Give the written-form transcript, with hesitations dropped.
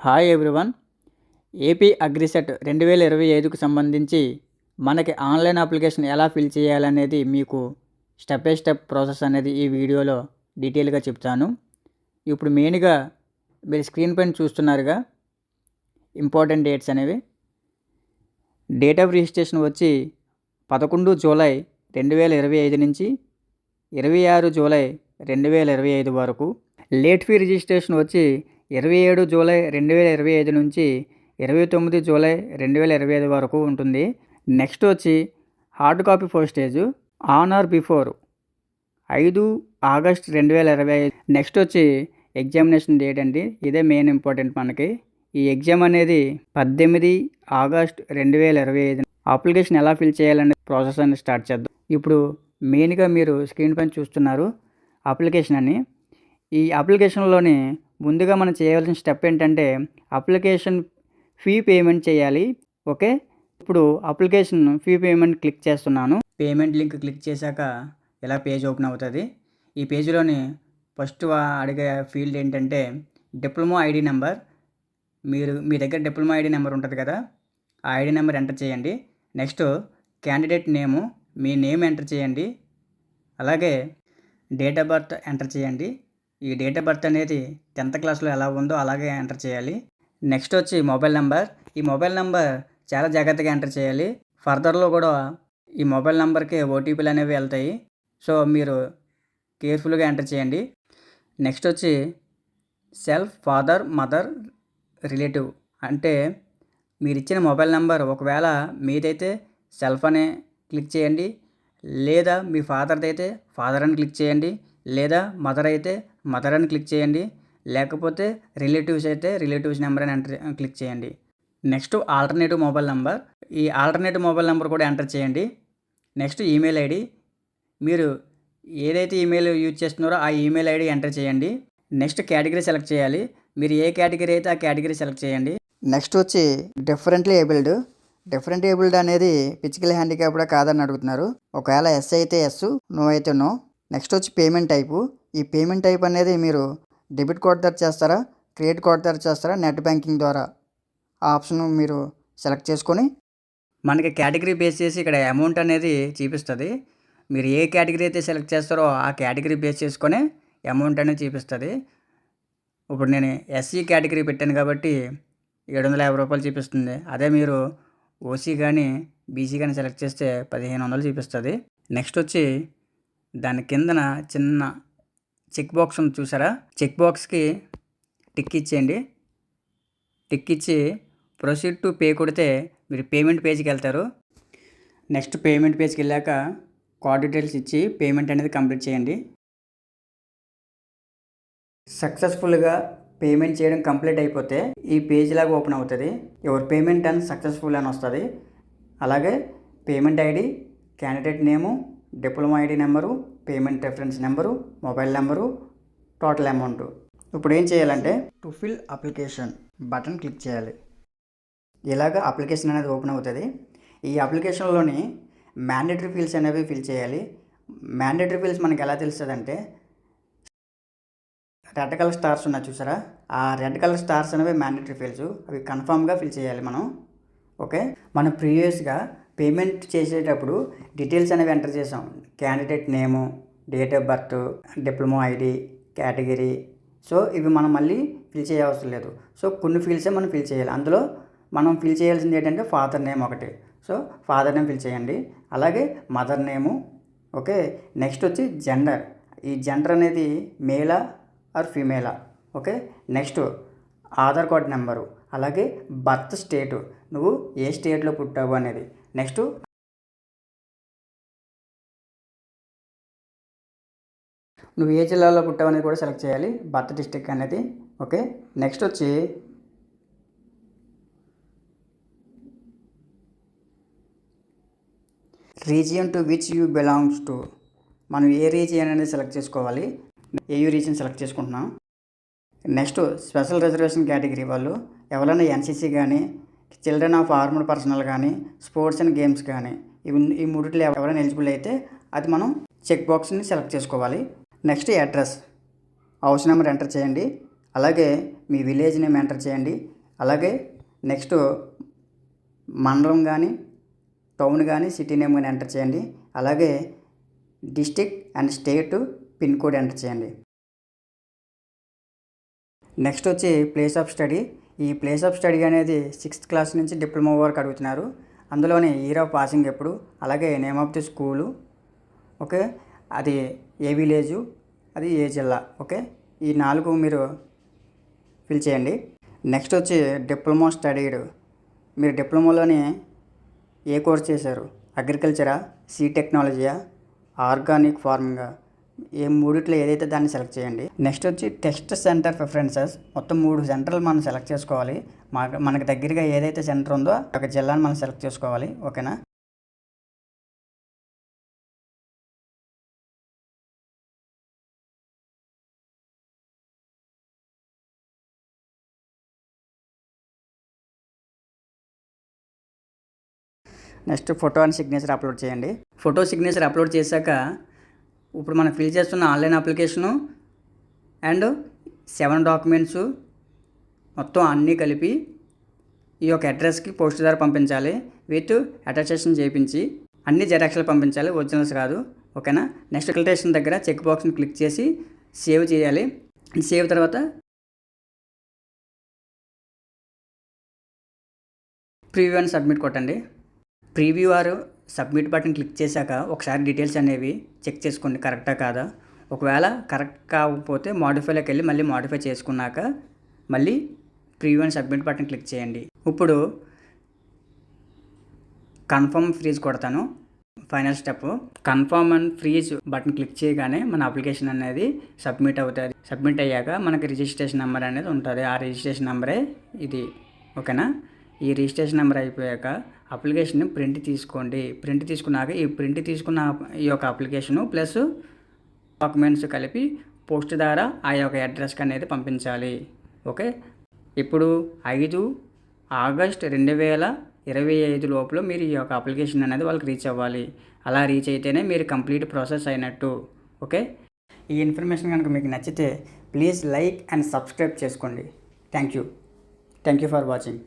Hi everyone. AP AGRICET 2025కు సంబంధించి మనకి online application ఎలా ఫిల్ చేయాలనేది మీకు స్టెప్ బై స్టెప్ ప్రాసెస్ అనేది ఈ వీడియోలో డీటెయిల్గా చెప్తాను. ఇప్పుడు మెయిన్గా మీరు స్క్రీన్ పైన చూస్తున్నారుగా ఇంపార్టెంట్ డేట్స్ అనేవి. డేట్ ఆఫ్ రిజిస్ట్రేషన్ వచ్చి 11 జూలై 2025 నుంచి 26 జూలై 2025 వరకు. లేట్ ఫీ రిజిస్ట్రేషన్ వచ్చి 27 జూలై 2025 నుంచి 29 జూలై 2025 వరకు ఉంటుంది. నెక్స్ట్ వచ్చి hard copy postage on are before 5 August 2025. Next వచ్చి ఎగ్జామినేషన్ డేట్ అండి. ఇదే మెయిన్ ఇంపార్టెంట్ మనకి. ఈ ఎగ్జామ్ అనేది 18 ఆగస్ట్ 2025. అప్లికేషన్ ఎలా ఫిల్ చేయాలనే ప్రాసెస్ అనేది స్టార్ట్ చేద్దాం. ఇప్పుడు మెయిన్గా మీరు స్క్రీన్ పైన చూస్తున్నారు అప్లికేషన్ అని. ఈ అప్లికేషన్లోని ముందుగా మనం చేయవలసిన స్టెప్ ఏంటంటే అప్లికేషన్ ఫీ పేమెంట్ చేయాలి. ఓకే, ఇప్పుడు అప్లికేషన్ ఫీ పేమెంట్ క్లిక్ చేస్తున్నాను. పేమెంట్ లింక్ క్లిక్ చేశాక ఇలా పేజ్ ఓపెన్ అవుతుంది. ఈ పేజీలోని ఫస్ట్ అడిగే ఫీల్డ్ ఏంటంటే డిప్లొమా ఐడి నెంబర్. మీ దగ్గర డిప్లొమా ఐడి నెంబర్ ఉంటుంది కదా, ఆ ఐడి నెంబర్ ఎంటర్ చేయండి. నెక్స్ట్ క్యాండిడేట్ నేము, మీ నేమ్ ఎంటర్ చేయండి. అలాగే డేట్ ఆఫ్ బర్త్ ఎంటర్ చేయండి. ఈ డేట్ ఆఫ్ బర్త్ అనేది 10th క్లాస్లో ఎలా ఉందో అలాగే ఎంటర్ చేయాలి. నెక్స్ట్ వచ్చి మొబైల్ నెంబర్. ఈ మొబైల్ నెంబర్ చాలా జాగ్రత్తగా ఎంటర్ చేయాలి. ఫర్దర్లో కూడా ఈ మొబైల్ నెంబర్కి ఓటీపీలు అనేవి వెళ్తాయి. సో మీరు కేర్ఫుల్గా ఎంటర్ చేయండి. నెక్స్ట్ వచ్చి సెల్ఫ్, ఫాదర్, మదర్, రిలేటివ్. అంటే మీరు ఇచ్చిన మొబైల్ నెంబర్ ఒకవేళ మీదైతే సెల్ఫ్ అనే క్లిక్ చేయండి, లేదా మీ ఫాదర్ది అయితే ఫాదర్ అని క్లిక్ చేయండి, లేదా మదర్ అయితే మదర్ అని క్లిక్ చేయండి, లేకపోతే రిలేటివ్స్ అయితే రిలేటివ్స్ నెంబర్ అని క్లిక్ చేయండి. Next alternative mobile number. ఈ ఆల్టర్నేటివ్ మొబైల్ నెంబర్ కూడా ఎంటర్ చేయండి. Next email ID. మీరు ఏదైతే ఈమెయిల్ యూజ్ చేస్తున్నారో ఆ ఈమెయిల్ ఐడి ఎంటర్ చేయండి. నెక్స్ట్ కేటగిరీ సెలెక్ట్ చేయాలి. మీరు ఏ కేటగిరీ అయితే ఆ కేటగిరీ సెలెక్ట్ చేయండి. నెక్స్ట్ వచ్చి డిఫరెంట్లీ ఏబుల్డ్ అనేది ఫిజికల్ హ్యాండిక్యాప్డా కాదని అడుగుతున్నారు. ఒకవేళ ఎస్ అయితే ఎస్, నో అయితే నో. నెక్స్ట్ వచ్చి పేమెంట్ టైపు. ఈ పేమెంట్ టైప్ అనేది మీరు డెబిట్ కార్డ్ ద్వారా చేస్తారా, క్రెడిట్ కార్డ్ ద్వారా చేస్తారా, నెట్ బ్యాంకింగ్ ద్వారా, ఆ ఆప్షన్ మీరు సెలెక్ట్ చేసుకొని మనకి కేటగిరీ బేస్ చేసి ఇక్కడ అమౌంట్ అనేది చూపిస్తుంది. మీరు ఏ కేటగిరీ అయితే సెలెక్ట్ చేస్తారో ఆ కేటగిరీ బేస్ చేసుకొని అమౌంట్ అనేది చూపిస్తుంది. ఇప్పుడు నేను ఎస్సీ కేటగిరీ పెట్టాను కాబట్టి 750 రూపాయలు చూపిస్తుంది. అదే మీరు ఓసీ కానీ బీసీ కానీ సెలెక్ట్ చేస్తే 1500 చూపిస్తుంది. నెక్స్ట్ వచ్చి దాని కిందన చిన్న చెక్ బాక్స్ ఉంది చూసారా, చెక్ బాక్స్కి టిక్ ఇచ్చేయండి. టిక్ ఇచ్చి ప్రొసీడ్ టు పే కొడితే మీరు పేమెంట్ పేజ్కి వెళ్తారు. నెక్స్ట్ పేమెంట్ పేజ్కి వెళ్ళాక కార్డ్ డీటెయిల్స్ ఇచ్చి పేమెంట్ అనేది కంప్లీట్ చేయండి. సక్సెస్ఫుల్గా పేమెంట్ చేయడం కంప్లీట్ అయిపోతే ఈ పేజ్ లాగా ఓపెన్ అవుతుంది. యువర్ పేమెంట్ అండ్ సక్సెస్ఫుల్ అని వస్తుంది. అలాగే పేమెంట్ ఐడి, క్యాండిడేట్ నేము, diploma ID number, payment reference number, mobile number, total amount. ఇప్పుడు ఏం చేయాలంటే to fill application button click చేయాలి. ఇలాగ అప్లికేషన్ అనేది ఓపెన్ అవుతుంది. ఈ అప్లికేషన్లోని మ్యాండేటరీ ఫీల్డ్స్ అనేవి ఫిల్ చేయాలి. మ్యాండేటరీ ఫీల్డ్స్ మనకి ఎలా తెలుస్తుందంటే రెడ్ కలర్ స్టార్స్ ఉన్నాయి చూసారా, ఆ రెడ్ కలర్ స్టార్స్ అనేవి మ్యాండేటరీ ఫీల్డ్స్. అవి కన్ఫామ్గా ఫిల్ చేయాలి మనం. ఓకే, మనం ప్రీవియస్గా పేమెంట్ చేసేటప్పుడు డీటెయిల్స్ అనేవి ఎంటర్ చేసాం. Candidate name, date of birth, diploma ID, category. So ఇవి మనం మళ్ళీ ఫిల్ చేయవసరం లేదు. సో కొన్ని ఫీల్డ్సే మనం ఫిల్ చేయాలి. అందులో మనం ఫిల్ చేయాల్సింది ఏంటంటే ఫాదర్ నేమ్ ఒకటి. సో ఫాదర్ నేమ్ ఫిల్ చేయండి. అలాగే మదర్ నేము. ఓకే, నెక్స్ట్ వచ్చి జెండర్. ఈ జెండర్ అనేది మేలా ఆర్ ఫీమేలా. Okay, next Aadhaar card number, అలాగే బర్త్ స్టేటు, నువ్వు ఏ స్టేట్లో పుట్టావు అనేది. నెక్స్ట్ నువ్వు ఏ జిల్లాలో పుట్టావు అనేది కూడా సెలెక్ట్ చేయాలి, బర్త్ డిస్ట్రిక్ట్ అనేది. ఓకే, నెక్స్ట్ వచ్చి region to which you belongs to. మనం ఏ రీజియన్ అనేది సెలెక్ట్ చేసుకోవాలి. ఏయూ రీజియన్ సెలెక్ట్ చేసుకుంటున్నాం. నెక్స్ట్ స్పెషల్ రిజర్వేషన్ కేటగిరీ వాళ్ళు ఎవరైనా ఎన్సీసీ కానీ, చిల్డ్రన్ ఆఫ్ ఆర్మ్డ్ పర్సనల్ కానీ, స్పోర్ట్స్ అండ్ గేమ్స్ కానీ, ఈ మూడిట్లో ఎవరైనా ఎలిజిబుల్ అయితే అది మనం చెక్ బాక్స్ని సెలెక్ట్ చేసుకోవాలి. Next address, house number enter చేయండి. అలాగే మీ విలేజ్ నేమ్ ఎంటర్ చేయండి. అలాగే నెక్స్ట్ మండలం కానీ, టౌన్ కానీ, సిటీ నేమ్ కానీ ఎంటర్ చేయండి. అలాగే district and state pin code enter చేయండి. నెక్స్ట్ వచ్చి ప్లేస్ ఆఫ్ స్టడీ. ఈ ప్లేస్ ఆఫ్ స్టడీ అనేది 6th క్లాస్ నుంచి డిప్లొమా వరకు అడుగుతున్నారు. అందులోని ఇయర్ ఆఫ్ పాసింగ్ ఎప్పుడు, అలాగే name of the school, okay, అది ఏ విలేజు, అది ఏ జిల్లా, ఓకే, ఈ 4 మీరు ఫిల్ చేయండి. నెక్స్ట్ వచ్చి డిప్లొమా స్టడీడ్. మీరు డిప్లొమాలోని ఏ కోర్స్ చేశారు? అగ్రికల్చరా, సీ టెక్నాలజీయా, ఆర్గానిక్ ఫార్మింగా, ఏ మూడిట్లో ఏదైతే దాన్ని సెలెక్ట్ చేయండి. నెక్స్ట్ వచ్చి టెస్ట్ సెంటర్ ప్రిఫరెన్సెస్. మొత్తం 3 సెంటర్లు మనం సెలెక్ట్ చేసుకోవాలి. మనకు దగ్గరగా ఏదైతే సెంటర్ ఉందో ఒక జిల్లాని మనం సెలెక్ట్ చేసుకోవాలి, ఓకేనా. Next photo and signature upload చేయండి. ఫోటో సిగ్నేచర్ అప్లోడ్ చేశాక ఇప్పుడు మనం ఫిల్ చేస్తున్న ఆన్లైన్ అప్లికేషను అండ్ 7 డాక్యుమెంట్స్ మొత్తం అన్నీ కలిపి ఈ యొక్క అడ్రస్కి పోస్ట్ ద్వారా పంపించాలి. విత్ అటాచ్షన్ చేయించి అన్ని జెరాక్స్లు పంపించాలి, ఒరిజినల్స్ కాదు, ఓకేనా. నెక్స్ట్ అప్లికేషన్ దగ్గర చెక్ బాక్స్ని క్లిక్ చేసి సేవ్ చేయాలి. సేవ్ తర్వాత ప్రివ్యూ అండ్ సబ్మిట్ కొట్టండి. Preview or submit button click చేశాక ఒకసారి డీటెయిల్స్ అనేవి చెక్ చేసుకోండి కరెక్టా కాదా. ఒకవేళ కరెక్ట్ కాకపోతే మాడిఫైలోకి వెళ్ళి మళ్ళీ మాడిఫై చేసుకున్నాక మళ్ళీ preview and submit button click చేయండి. ఇప్పుడు కన్ఫర్మ్ ఫ్రీజ్ కొడతాను. Final step confirm and freeze button click చేయగానే మన అప్లికేషన్ అనేది సబ్మిట్ అవుతుంది. సబ్మిట్ అయ్యాక మనకి రిజిస్ట్రేషన్ నెంబర్ అనేది ఉంటుంది. ఆ రిజిస్ట్రేషన్ నెంబరే ఇది, ఓకేనా. ఈ రిజిస్ట్రేషన్ నెంబర్ అయిపోయాక అప్లికేషన్ ప్రింట్ తీసుకోండి. ప్రింట్ తీసుకున్నాక ఈ ప్రింట్ తీసుకున్న ఈ యొక్క అప్లికేషను ప్లస్ డాక్యుమెంట్స్ కలిపి పోస్ట్ ద్వారా ఆ యొక్క అడ్రస్కి అనేది పంపించాలి, ఓకే. ఇప్పుడు 5 ఆగస్ట్ 2025 లోపల మీరు ఈ యొక్క అప్లికేషన్ అనేది వాళ్ళకి రీచ్ అవ్వాలి. అలా రీచ్ అయితేనే మీరు కంప్లీట్ ప్రాసెస్ అయినట్టు, ఓకే. ఈ ఇన్ఫర్మేషన్ కనుక మీకు నచ్చితే ప్లీజ్ లైక్ అండ్ సబ్స్క్రైబ్ చేసుకోండి. Thank you for watching.